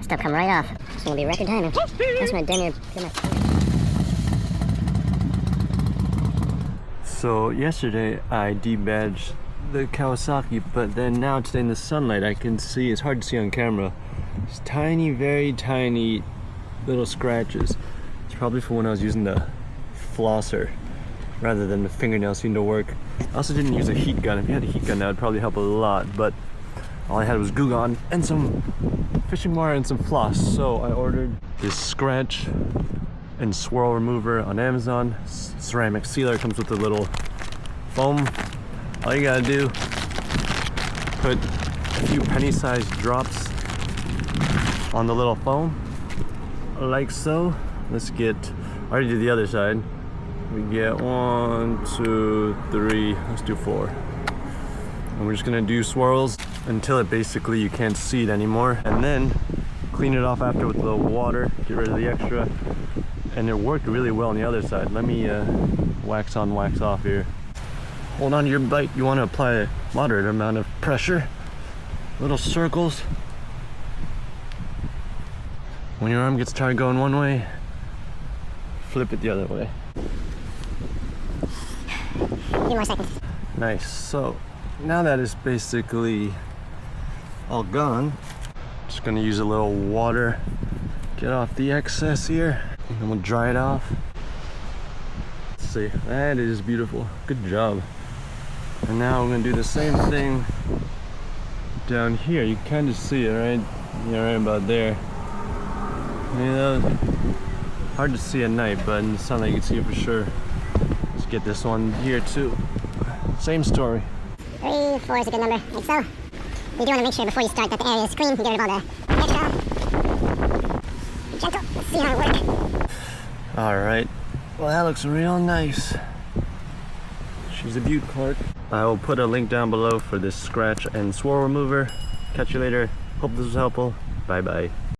Stuff come right off. It's gonna be record timing. That's when I damn near feel my... So yesterday I debadged the Kawasaki, but then now today in the sunlight I can see, it's hard to see on camera, it's tiny, very tiny little scratches. It's probably for when I was using the flosser rather than the fingernails seem to work. I also didn't use a heat gun. If you had a heat gun that would probably help a lot, but all I had was glue gun and some fishing wire and some floss. So I ordered this scratch and swirl remover on Amazon. Ceramic sealer, comes with a little foam. All you gotta do, put a few penny-sized drops on the little foam, like so. Let's get, I already did the other side. We get 1, 2, 3, let's do 4. And we're just gonna do swirls until it basically you can't see it anymore. And then clean it off after with a little water, get rid of the extra. And it worked really well on the other side. Let me wax on, wax off here. Hold on to your bite. You want to apply a moderate amount of pressure. Little circles. When your arm gets tired going one way, flip it the other way. A few more seconds. Nice. So now that it's basically all gone, just gonna use a little water, get off the excess here, and then we'll dry it off. Let's see, that is beautiful. Good job. And now we're gonna do the same thing down here. You can kind of see it, right? Yeah, right about there. You know, hard to see at night, but in the sunlight you can see it for sure. Let's get this one here too. Same story. 3, 4 is a good number, like so. You do want to make sure before you start that the area is clean. You get rid of all the extra. Be gentle. Let's see how it works. All right. Well, that looks real nice. She's a beaut, Clark. I will put a link down below for this scratch and swirl remover. Catch you later. Hope this was helpful. Bye bye.